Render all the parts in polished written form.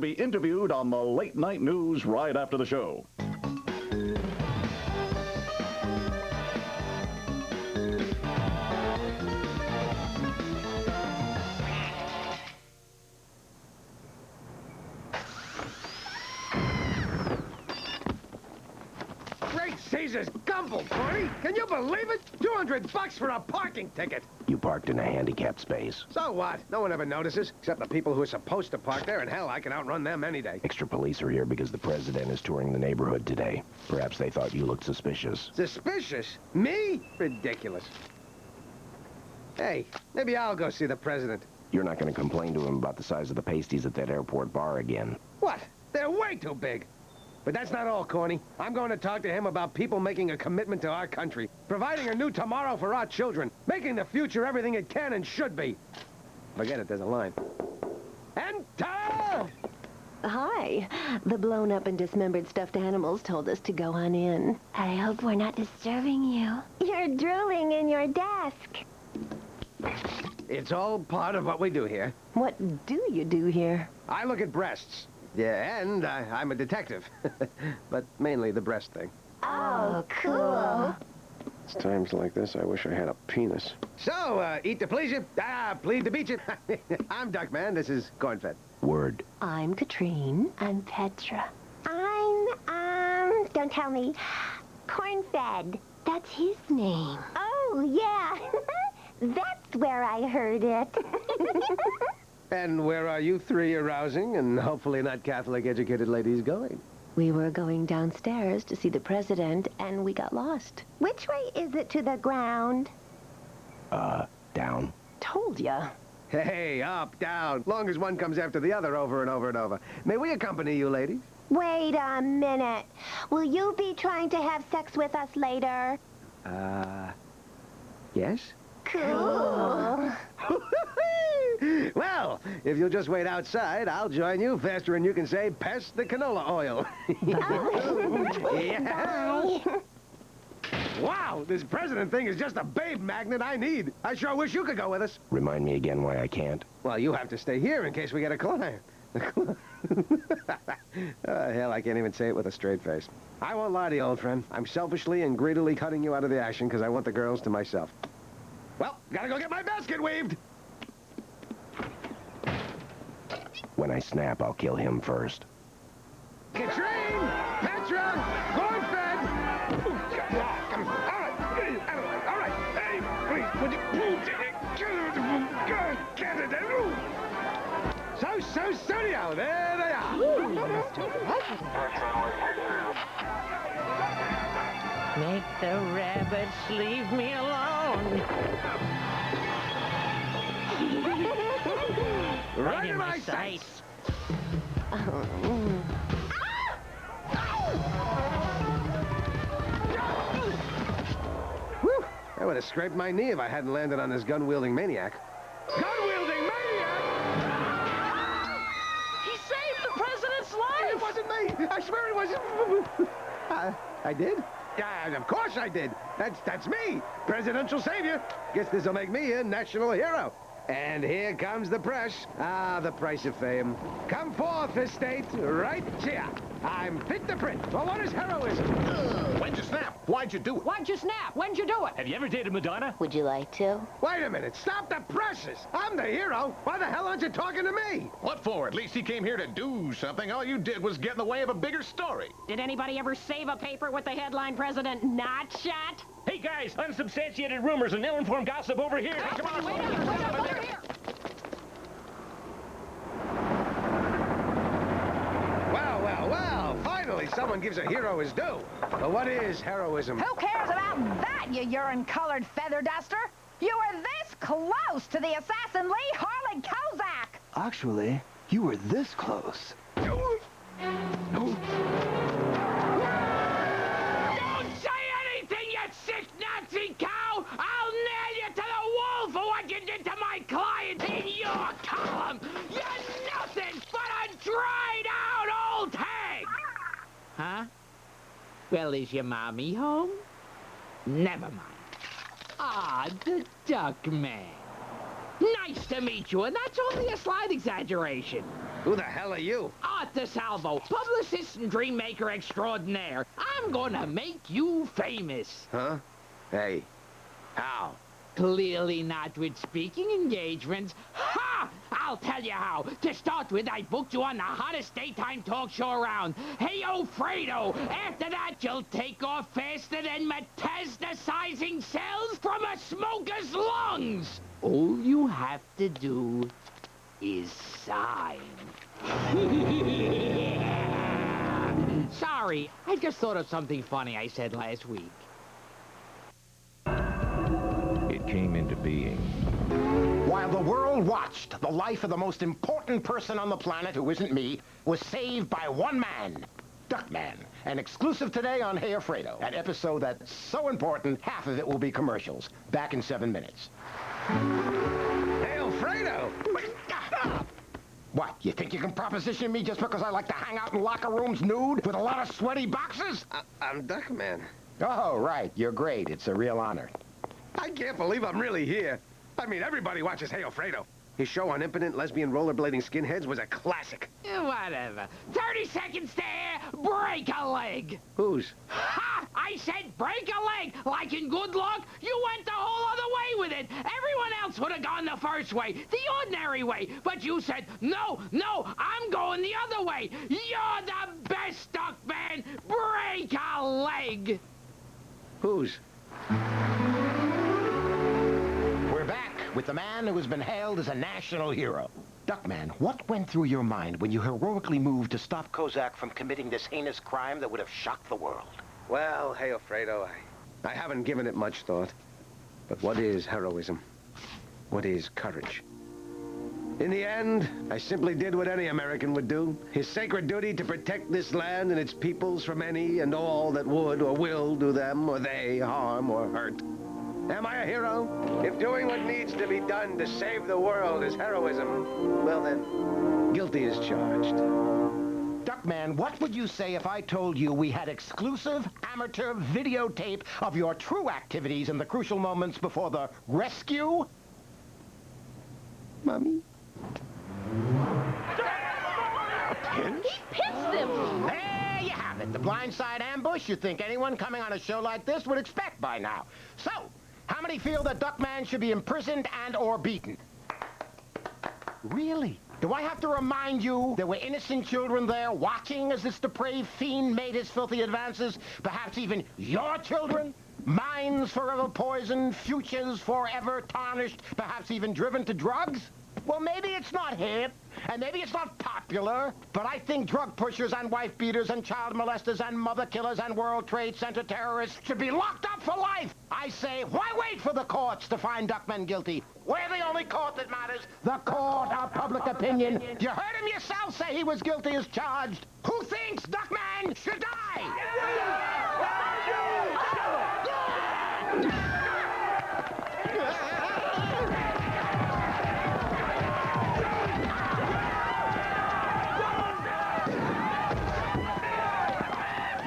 Be interviewed on the late night news right after the show. Great Caesar's gumble, Corny! Can you believe it? $200 for a parking ticket! You parked in a handicapped space. So what? No one ever notices, except the people who are supposed to park there, and hell, I can outrun them any day. Extra police are here because the president is touring the neighborhood today. Perhaps they thought you looked suspicious. Suspicious? Me? Ridiculous. Hey, maybe I'll go see the president. You're not going to complain to him about the size of the pasties at that airport bar again. What? They're way too big. But that's not all, Corny. I'm going to talk to him about people making a commitment to our country, providing a new tomorrow for our children, making the future everything it can and should be. Forget it, there's a line. Enter! Hi. The blown-up and dismembered stuffed animals told us to go on in. I hope we're not disturbing you. You're drooling in your desk. It's all part of what we do here. What do you do here? I look at breasts. Yeah, and I'm a detective. But mainly the breast thing. Oh, cool. It's times like this I wish I had a penis. So, eat to please you, plead to beat you. I'm Duckman, this is Cornfed. Word. I'm Katrine. I'm Petra. Don't tell me. Cornfed. That's his name. Oh, yeah. That's where I heard it. And where are you three arousing and hopefully not Catholic-educated ladies going? We were going downstairs to see the president, and we got lost. Which way is it to the ground? Down. Told ya. Hey, up, down. Long as one comes after the other over and over and over. May we accompany you, ladies? Wait a minute. Will you be trying to have sex with us later? Yes? Cool. Well, if you'll just wait outside, I'll join you faster than you can say, pass the canola oil. Yeah. Bye. Wow, this president thing is just a babe magnet I need. I sure wish you could go with us. Remind me again why I can't. Well, you have to stay here in case we get a client. Hell, I can't even say it with a straight face. I won't lie to you, old friend. I'm selfishly and greedily cutting you out of the action because I want the girls to myself. Well, gotta go get my basket weaved. When I snap, I'll kill him first. Katrine! Petra! Cornfed! All right. Hey, please, would you... So, studio, there they are. Make the rabbits leave me alone. Right in my sights. Whew, that would have scraped my knee if I hadn't landed on this gun-wielding maniac. Gun-wielding maniac! He saved the president's life! It wasn't me! I swear it wasn't... I did? Yeah, of course I did. That's me, presidential savior. Guess this'll make me a national hero. And here comes the press. The price of fame. Come forth, estate, right here. I'm fit to print. Well, what is heroism? When'd you snap? Why'd you do it? Why'd you snap? When'd you do it? Have you ever dated Madonna? Would you like to? Wait a minute. Stop the presses. I'm the hero. Why the hell aren't you talking to me? What for? At least he came here to do something. All you did was get in the way of a bigger story. Did anybody ever save a paper with the headline President Not Shot? Hey, guys, unsubstantiated rumors and ill-informed gossip over here. Hey, come on. Wait over here. Well, finally someone gives a hero his due. But what is heroism? Who cares about that, you urine-colored feather duster? You were this close to the assassin Lee Harlan Kozak! Actually, you were this close. Don't say anything, you sick Nazi cow! I'll nail you to the wall for what you did to my client in your column! You're nothing but a dried-out old hag! Huh? Well, is your mommy home? Never mind. Ah, the Duckman. Nice to meet you, and that's only a slight exaggeration. Who the hell are you? Art DeSalvo, publicist and dream maker extraordinaire. I'm gonna make you famous. Huh? Hey, how? Clearly not with speaking engagements. Ha! I'll tell you how. To start with, I booked you on the hottest daytime talk show around. Hey, Fredo! After that, you'll take off faster than metastasizing cells from a smoker's lungs. All you have to do is sign. Sorry, I just thought of something funny I said last week. It came into being. While the world watched, the life of the most important person on the planet, who isn't me, was saved by one man, Duckman. An exclusive today on Hey Fredo, an episode that's so important, half of it will be commercials. Back in 7 minutes. Hey, Fredo! What, you think you can proposition me just because I like to hang out in locker rooms nude with a lot of sweaty boxers? I'm Duckman. Oh, right, you're great. It's a real honor. I can't believe I'm really here. I mean, everybody watches Hey Fredo. His show on impotent lesbian rollerblading skinheads was a classic. Whatever. 30 seconds to air, break a leg. Whose? Ha! I said break a leg. Like in Good Luck, you went the whole other way with it. Everyone else would have gone the first way, the ordinary way. But you said, no, I'm going the other way. You're the best, Duckman. Break a leg. Whose? We're back with the man who has been hailed as a national hero. Duckman, what went through your mind when you heroically moved to stop Kozak from committing this heinous crime that would have shocked the world? Well, Hey Fredo, I haven't given it much thought. But what is heroism? What is courage? In the end, I simply did what any American would do. His sacred duty to protect this land and its peoples from any and all that would or will do them or they harm or hurt. Am I a hero? If doing what needs to be done to save the world is heroism, well then, guilty as charged. Duckman, what would you say if I told you we had exclusive amateur videotape of your true activities in the crucial moments before the rescue? Mommy? He pinched him. There you have it. The blindside ambush you'd think anyone coming on a show like this would expect by now. So, how many feel that Duckman should be imprisoned and or beaten? Really? Do I have to remind you there were innocent children there watching as this depraved fiend made his filthy advances? Perhaps even your children? Minds forever poisoned, futures forever tarnished, perhaps even driven to drugs? Well, maybe it's not hip, and maybe it's not popular, but I think drug pushers and wife beaters and child molesters and mother killers and World Trade Center terrorists should be locked up for life. I say, why wait for the courts to find Duckman guilty? We're the only court that matters, the court of public opinion. You heard him yourself say he was guilty as charged. Who thinks Duckman should die?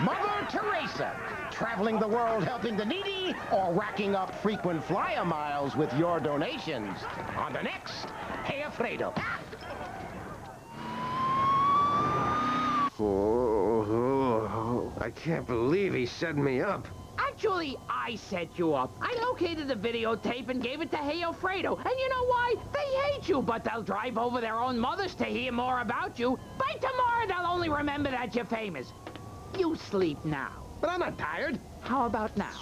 Mother Teresa, traveling the world helping the needy or racking up frequent flyer miles with your donations. On the next, Hey Fredo. Oh, I can't believe he set me up. Actually, I set you up. I located the videotape and gave it to Hey Fredo. And you know why? They hate you, but they'll drive over their own mothers to hear more about you. By tomorrow, they'll only remember that you're famous. You sleep now. But I'm not tired. How about now?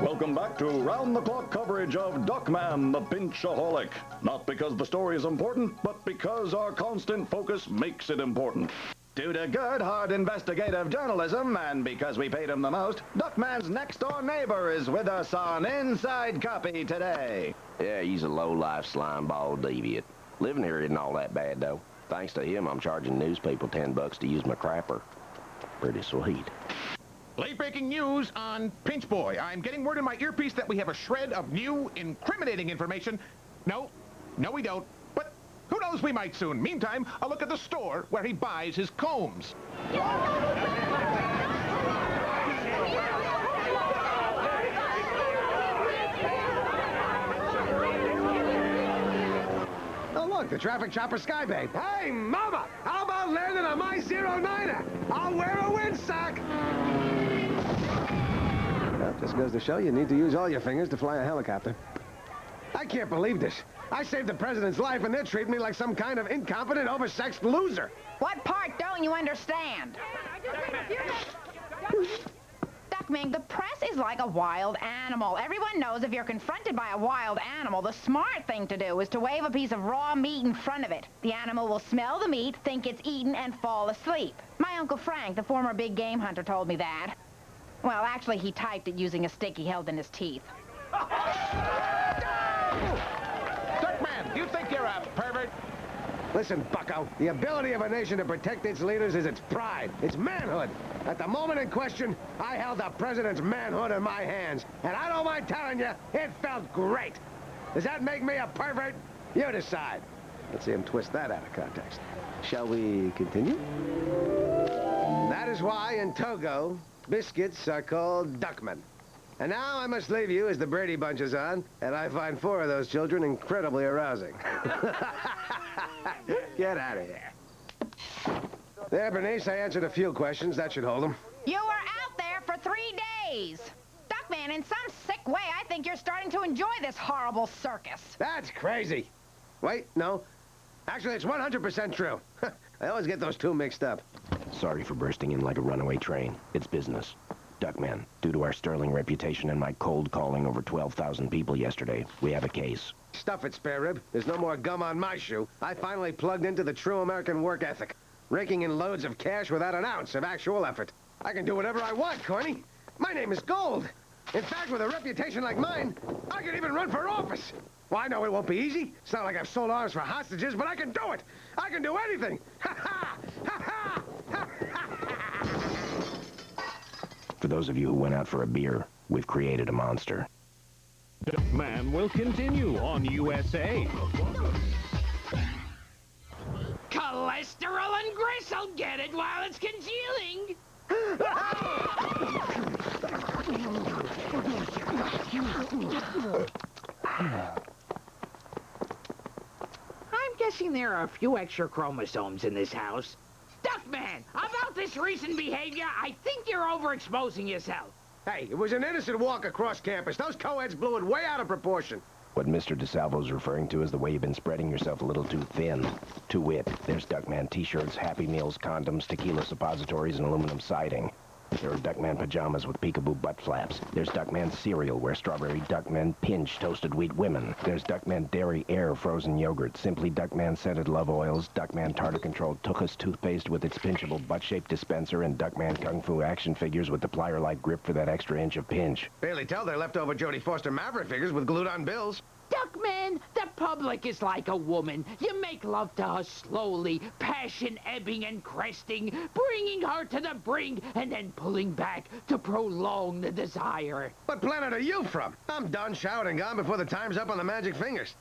Welcome back to round-the-clock coverage of Duckman, the Pinchaholic. Not because the story is important, but because our constant focus makes it important. Due to good, hard investigative journalism, and because we paid him the most, Duckman's next-door neighbor is with us on Inside Copy today. Yeah, he's a low-life slimeball deviant. Living here isn't all that bad, though. Thanks to him, I'm charging news people $10 to use my crapper. Pretty sweet. Late-breaking news on Pinch Boy. I'm getting word in my earpiece that we have a shred of new, incriminating information. No, we don't. But who knows, we might soon. Meantime, a look at the store where he buys his combs. the traffic chopper Sky Babe. Hey, Mama! How about landing on my 09er? I'll wear a windsock! Well, just goes to show you need to use all your fingers to fly a helicopter. I can't believe this. I saved the president's life, and they're treating me like some kind of incompetent, oversexed loser. What part don't you understand? Duckman, the press is like a wild animal. Everyone knows if you're confronted by a wild animal, the smart thing to do is to wave a piece of raw meat in front of it. The animal will smell the meat, think it's eaten, and fall asleep. My Uncle Frank, the former big game hunter, told me that. Well, actually, he typed it using a stick he held in his teeth. Duckman, you think you're a pervert? Listen, bucko, the ability of a nation to protect its leaders is its pride, its manhood. At the moment in question, I held the president's manhood in my hands, and I don't mind telling you, it felt great. Does that make me a pervert? You decide. Let's see him twist that out of context. Shall we continue? That is why in Togo, biscuits are called Duckman. And now I must leave you as the Brady Bunch is on, and I find 4 of those children incredibly arousing. Get out of here. There, Bernice, I answered a few questions. That should hold them. You were out there for 3 days. Duckman, in some sick way, I think you're starting to enjoy this horrible circus. That's crazy. Wait, no. Actually, it's 100% true. I always get those two mixed up. Sorry for bursting in like a runaway train. It's business. Duckman, due to our sterling reputation and my cold calling over 12,000 people yesterday, we have a case. Stuff it, spare rib. There's no more gum on my shoe. I finally plugged into the true American work ethic, raking in loads of cash without an ounce of actual effort. I can do whatever I want, Corny. My name is Gold. In fact, with a reputation like mine, I can even run for office. Well, I know it won't be easy. It's not like I've sold arms for hostages, but I can do it. I can do anything. Ha ha! Ha ha! Ha ha! For those of you who went out for a beer, we've created a monster. Duckman will continue on USA. Cholesterol and gristle, get it while it's congealing. I'm guessing there are a few extra chromosomes in this house. Duckman, about this recent behavior, I think you're overexposing yourself. Hey, it was an innocent walk across campus. Those co-eds blew it way out of proportion. What Mr. DeSalvo's referring to is the way you've been spreading yourself a little too thin. To wit, there's Duckman t-shirts, Happy Meals, condoms, tequila suppositories, and aluminum siding. There are Duckman pajamas with peekaboo butt flaps. There's Duckman cereal, where strawberry Duckman pinch toasted wheat women. There's Duckman dairy air frozen yogurt, Simply Duckman scented love oils, Duckman tartar-controlled Tuchus toothpaste with its pinchable butt-shaped dispenser, and Duckman kung fu action figures with the plier-like grip for that extra inch of pinch. Barely tell they're leftover Jodie Foster Maverick figures with glued-on bills. Duckman, the public is like a woman. You make love to her slowly, passion ebbing and cresting, bringing her to the brink, and then pulling back to prolong the desire. What planet are you from? I'm done, showered, and gone before the time's up on the magic fingers.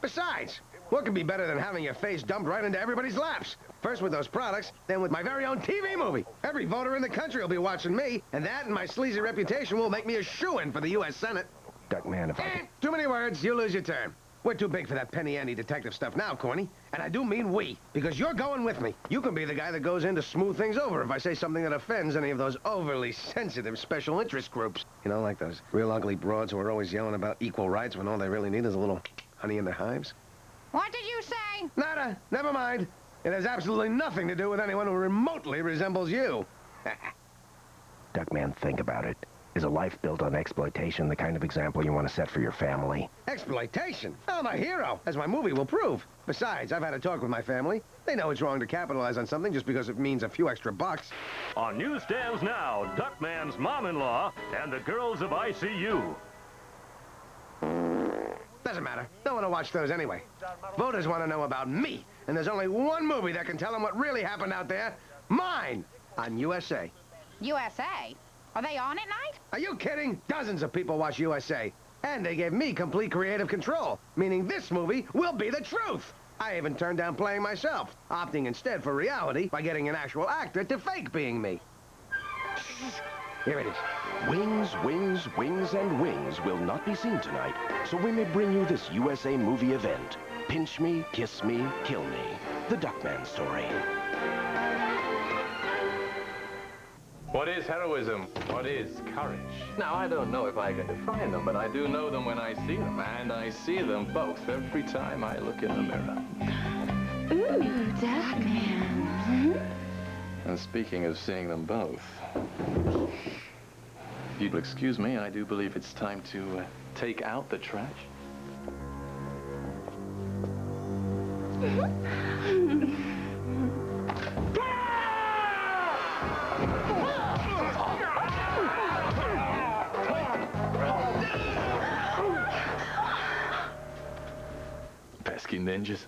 Besides, what could be better than having your face dumped right into everybody's laps? First with those products, then with my very own TV movie. Every voter in the country will be watching me, and that and my sleazy reputation will make me a shoo-in for the U.S. Senate. Duckman, if I could... Too many words, you lose your turn. We're too big for that penny-ante detective stuff now, Corny. And I do mean we, because you're going with me. You can be the guy that goes in to smooth things over if I say something that offends any of those overly sensitive special interest groups. You know, like those real ugly broads who are always yelling about equal rights when all they really need is a little honey in their hives. What did you say? Nada. Never mind. It has absolutely nothing to do with anyone who remotely resembles you. Duckman, think about it. Is a life built on exploitation the kind of example you want to set for your family? Exploitation? I'm a hero, as my movie will prove. Besides, I've had a talk with my family. They know it's wrong to capitalize on something just because it means a few extra bucks. On newsstands now, Duckman's mom-in-law and the girls of ICU. Doesn't matter. No one will watch those anyway. Voters want to know about me, and there's only one movie that can tell them what really happened out there. Mine! On USA. USA? Are they on at night? Are you kidding? Dozens of people watch USA. And they gave me complete creative control, meaning this movie will be the truth. I even turned down playing myself, opting instead for reality by getting an actual actor to fake being me. Here it is. Wings, wings, wings, and wings will not be seen tonight, so we may bring you this USA movie event. Pinch me, kiss me, kill me. The Duckman story. What is heroism? What is courage? Now, I don't know if I can define them, but I do know them when I see them. And I see them both every time I look in the mirror. Ooh, Duckman. And speaking of seeing them both, if you'd excuse me, I do believe it's time to take out the trash. Pesky ninjas.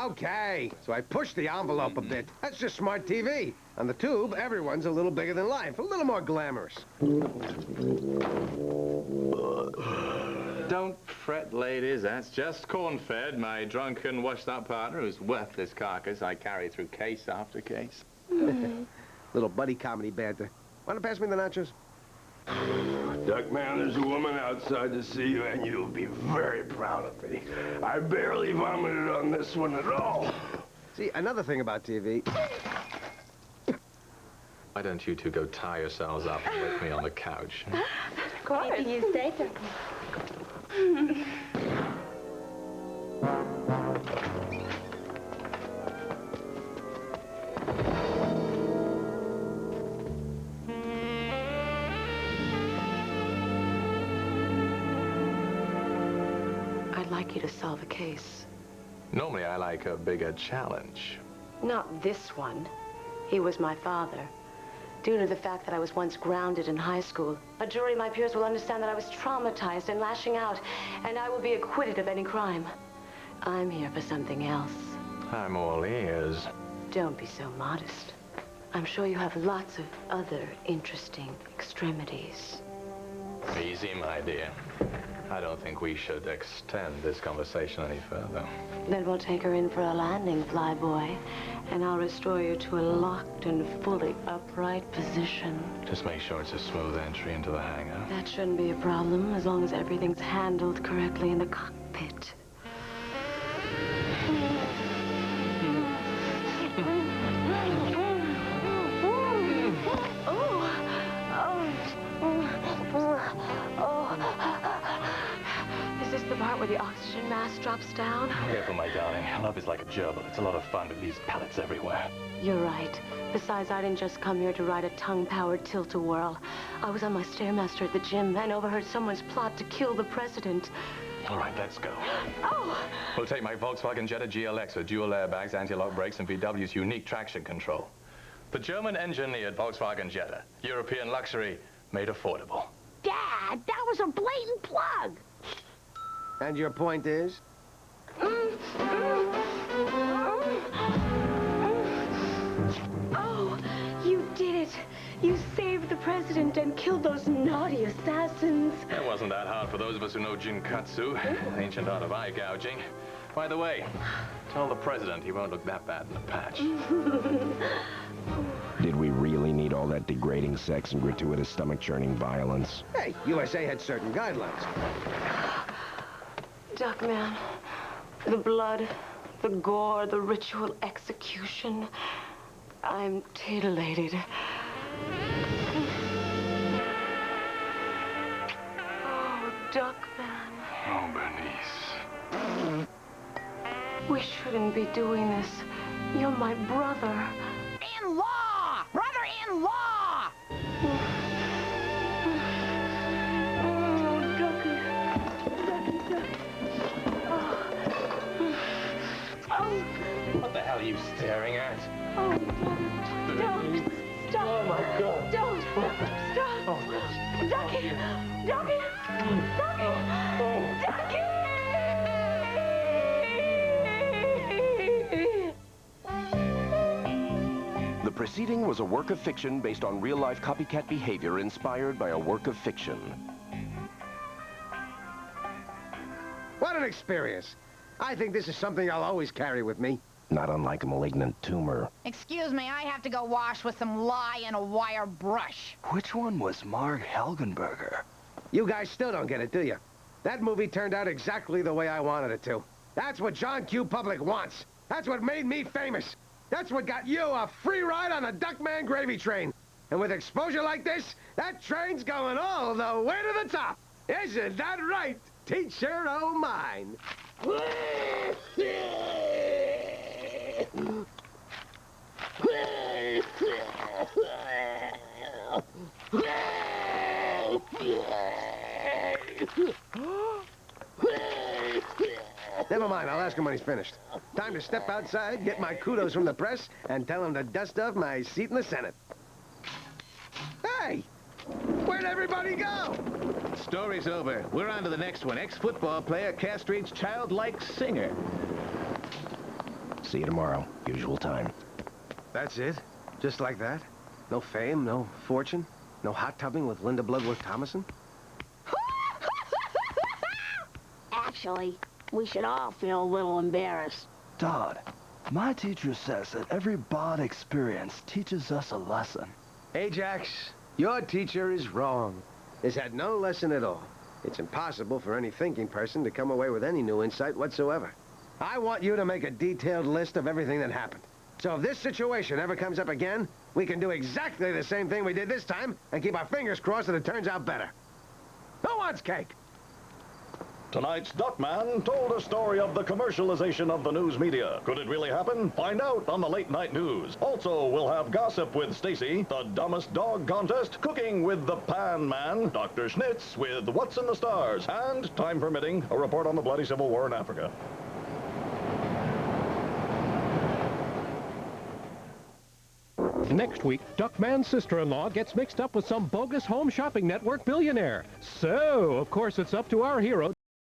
Okay. So I pushed the envelope a bit. That's just smart TV. On the tube, everyone's a little bigger than life, a little more glamorous. Don't fret, ladies. That's just corn-fed, my drunken, washed-up partner whose worthless carcass I carry through case after case. Little buddy comedy banter. Want to pass me the nachos? Duckman, there's a woman outside to see you, and you'll be very proud of me. I barely vomited on this one at all. See, another thing about TV. Why don't you two go tie yourselves up and wake me on the couch? Of course. Maybe you stay, Duckman. I'd like you to solve a case. Normally, I like a bigger challenge. Not this one. He was my father. Due to the fact that I was once grounded in high school, a jury of my peers will understand that I was traumatized and lashing out, and I will be acquitted of any crime. I'm here for something else. I'm all ears. Don't be so modest. I'm sure you have lots of other interesting extremities. Easy, my dear. I don't think we should extend this conversation any further. Then we'll take her in for a landing, flyboy, and I'll restore you to a locked and fully upright position. Just make sure it's a smooth entry into the hangar. That shouldn't be a problem, as long as everything's handled correctly in the cockpit. Is this the part where the oxygen mask drops down? Careful, my darling. Love is like a gerbil. It's a lot of fun, but these pellets everywhere. You're right. Besides, I didn't just come here to ride a tongue-powered tilt-a-whirl. I was on my Stairmaster at the gym and overheard someone's plot to kill the president. All right, let's go. Oh! We'll take my Volkswagen Jetta GLX with dual airbags, anti-lock brakes, and VW's unique traction control. The German-engineered Volkswagen Jetta. European luxury made affordable. Dad, that was a blatant plug. And your point is? Oh, you did it. You saved the president and killed those naughty assassins. It wasn't that hard for those of us who know jinkatsu, ancient art of eye gouging. By the way, tell the president he won't look that bad in the patch. Did we really need all that degrading sex and gratuitous stomach-churning violence? Hey, USA had certain guidelines. Duckman, the blood, the gore, the ritual execution. I'm titillated. Oh, Duckman. Oh, Bernice. We shouldn't be doing this. You're my brother. In-law! Brother-in-law! What the hell are you staring at? Oh, don't. Stop. Oh, my God. Don't. Stop. Oh, gosh. Ducky. Ducky. Ducky. Ducky. The proceeding was a work of fiction based on real-life copycat behavior inspired by a work of fiction. What an experience. I think this is something I'll always carry with me. Not unlike a malignant tumor. Excuse me, I have to go wash with some lye and a wire brush. Which one was Marg Helgenberger? You guys still don't get it, do you? That movie turned out exactly the way I wanted it to. That's what John Q. Public wants. That's what made me famous. That's what got you a free ride on the Duckman gravy train. And with exposure like this, that train's going all the way to the top. Isn't that right, teacher o' mine? Never mind, I'll ask him when he's finished. Time to step outside, get my kudos from the press, and tell him to dust off my seat in the Senate. Hey! Where'd everybody go? Story's over. We're on to the next one. Ex-football player castrates childlike singer. See you tomorrow. Usual time. That's it? Just like that? No fame, no fortune, no hot tubbing with Linda Bloodworth Thomason? Actually, we should all feel a little embarrassed. Todd, my teacher says that every bad experience teaches us a lesson. Ajax, your teacher is wrong. He's had no lesson at all. It's impossible for any thinking person to come away with any new insight whatsoever. I want you to make a detailed list of everything that happened. So if this situation ever comes up again, we can do exactly the same thing we did this time and keep our fingers crossed that it turns out better. Who wants cake? Tonight's Duckman told a story of the commercialization of the news media. Could it really happen? Find out on the late night news. Also, we'll have gossip with Stacy, the dumbest dog contest, cooking with the Pan Man, Dr. Schnitz with What's in the Stars, and, time permitting, a report on the bloody civil war in Africa. Next week, Duckman's sister-in-law gets mixed up with some bogus home shopping network billionaire. So, of course, it's up to our hero